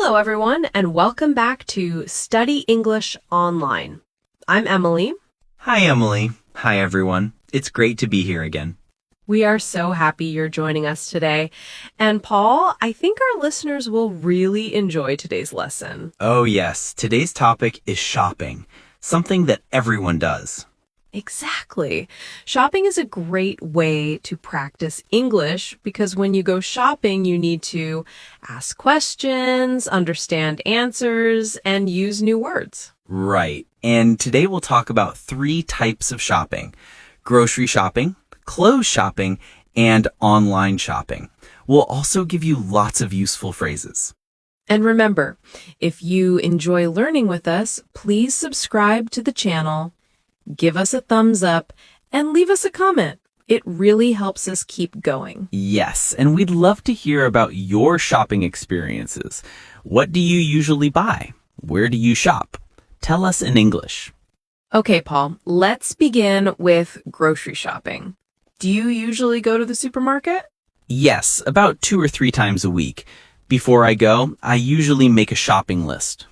Hello, everyone, and welcome back to Study English Online. I'm Emily. Hi, Emily. Hi, everyone. It's great to be here again. We are so happy you're joining us today. And Paul, I think our listeners will really enjoy today's lesson. Oh, yes. Today's topic is shopping, something that everyone does. Exactly. Shopping is a great way to practice English because when you go shopping, you need to ask questions, understand answers, and use new words. Right. And today we'll talk about 3 types of shopping: grocery shopping, clothes shopping, and online shopping. We'll also give you lots of useful phrases. And remember, if you enjoy learning with us, please subscribe to the channel, give us a thumbs up, and leave us a comment. It really helps us keep going. Yes, and we'd love to hear about your shopping experiences. What do you usually buy? Where do you shop? Tell us in English. Okay, Paul, let's begin with grocery shopping. Do you usually go to the supermarket? Yes, about 2 or 3 times a week. Before I go, I usually make a shopping list.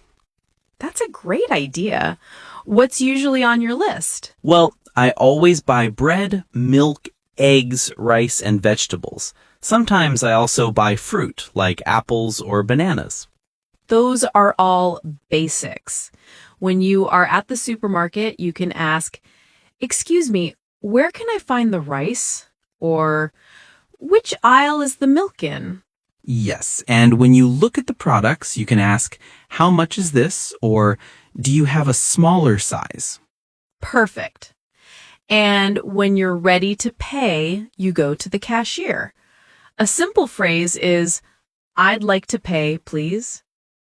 That's a great idea. What's usually on your list? Well, I always buy bread, milk, eggs, rice, and vegetables. Sometimes I also buy fruit, like apples or bananas. Those are all basics. When you are at the supermarket, you can ask, "Excuse me, where can I find the rice?" Or, "Which aisle is the milk in?" Yes, and when you look at the products, you can ask, "How much is this?" or "Do you have a smaller size?" Perfect. And when you're ready to pay, you go to the cashier. A simple phrase is, "I'd like to pay, please."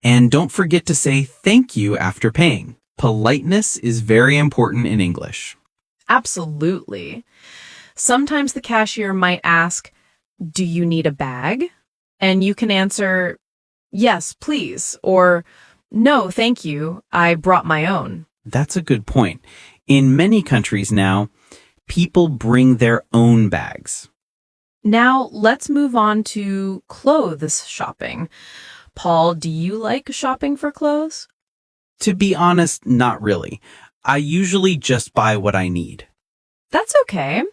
And don't forget to say thank you after paying. Politeness is very important in English. Absolutely. Sometimes the cashier might ask, "Do you need a bag?" And you can answer, "Yes, please," or "No, thank you. I brought my own." That's a good point. In many countries now, people bring their own bags. Now, let's move on to clothes shopping. Paul, do you like shopping for clothes? To be honest, not really. I usually just buy what I need. That's okay.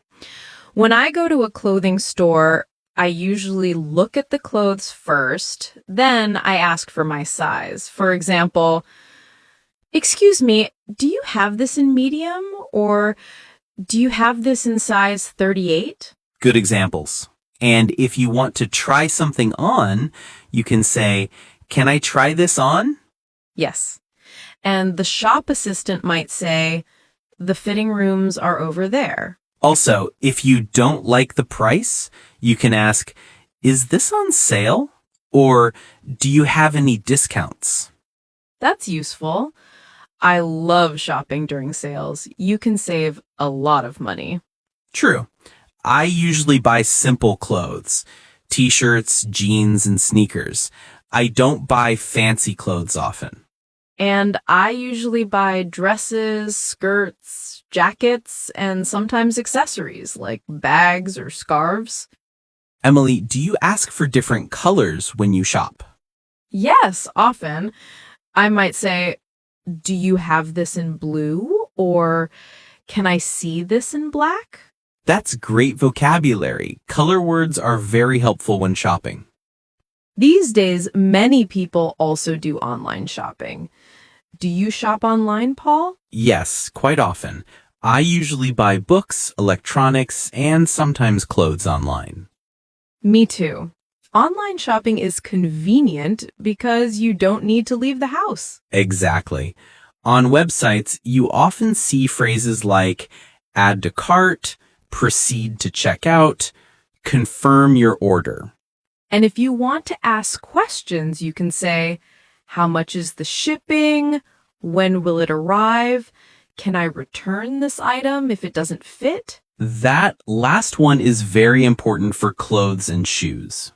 When I go to a clothing store, I usually look at the clothes first, then I ask for my size. For example, "Excuse me, do you have this in medium?" Or "Do you have this in size 38?" Good examples. And if you want to try something on, you can say, "Can I try this on?" Yes. And the shop assistant might say, "The fitting rooms are over there." Also, if you don't like the price, you can ask, "Is this on sale?" Or "Do you have any discounts?" That's useful. I love shopping during sales. You can save a lot of money. True. I usually buy simple clothes, t-shirts, jeans, and sneakers. I don't buy fancy clothes often. And I usually buy dresses, skirts, jackets, and sometimes accessories like bags or scarves. Emily, do you ask for different colors when you shop? Yes, often. I might say, "Do you have this in blue?" Or "Can I see this in black?" That's great vocabulary. Color words are very helpful when shopping. These days, many people also do online shopping. Do you shop online, Paul? Yes, quite often. I usually buy books, electronics, and sometimes clothes online. Me too. Online shopping is convenient because you don't need to leave the house. Exactly. On websites, you often see phrases like add to cart, proceed to check out, confirm your order. And if you want to ask questions, you can say, "How much is the shipping? When will it arrive? Can I return this item if it doesn't fit?" That last one is very important for clothes and shoes.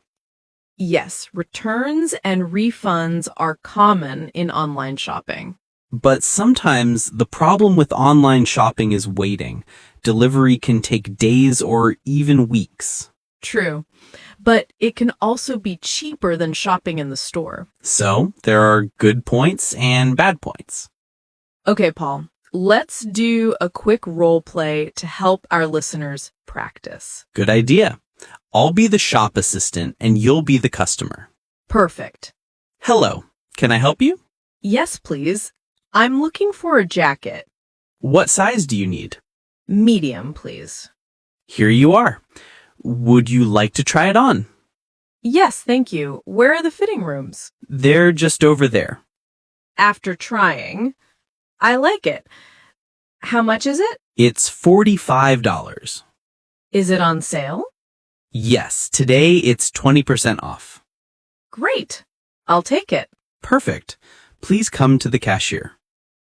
Yes, returns and refunds are common in online shopping. But sometimes the problem with online shopping is waiting. Delivery can take days or even weeks. True. but it can also be cheaper than shopping in the store. So there are good points and bad points. Okay, Paul, let's do a quick role play to help our listeners practice. Good idea. I'll be the shop assistant and you'll be the customer. Perfect. Hello, can I help you? Yes, please. I'm looking for a jacket. What size do you need? Medium, please. Here you are. Would you like to try it on? Yes, thank you. Where are the fitting rooms? They're just over there. After trying, I like it. How much is it? It's $45. Is it on sale? Yes, today it's 20% off. Great. I'll take it. Perfect. Please come to the cashier.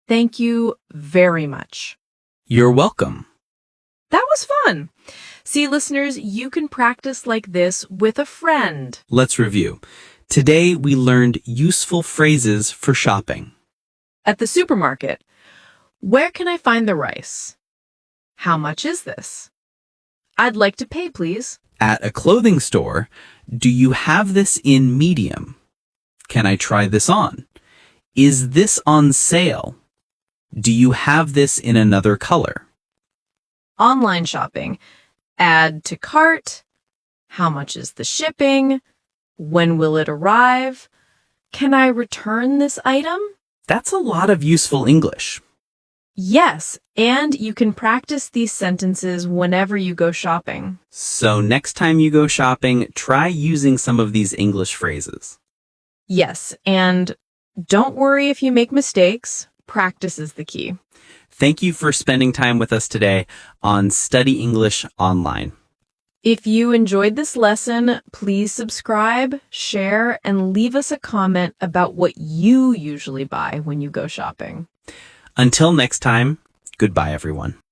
Thank you very much. You're welcome. That was fun. See, listeners, you can practice like this with a friend. Let's review. Today we learned useful phrases for shopping. At the supermarket, where can I find the rice? How much is this? I'd like to pay, please. At a clothing store, do you have this in medium? Can I try this on? Is this on sale? Do you have this in another color? Online shopping. Add to cart. How much is the shipping? When will it arrive? Can I return this item? That's a lot of useful English. Yes, and you can practice these sentences whenever you go shopping. So next time you go shopping, try using some of these English phrases. Yes, and don't worry if you make mistakes. Practice is the key. Thank you for spending time with us today on Study English Online. If you enjoyed this lesson, please subscribe, share, and leave us a comment about what you usually buy when you go shopping. Until next time, goodbye, everyone.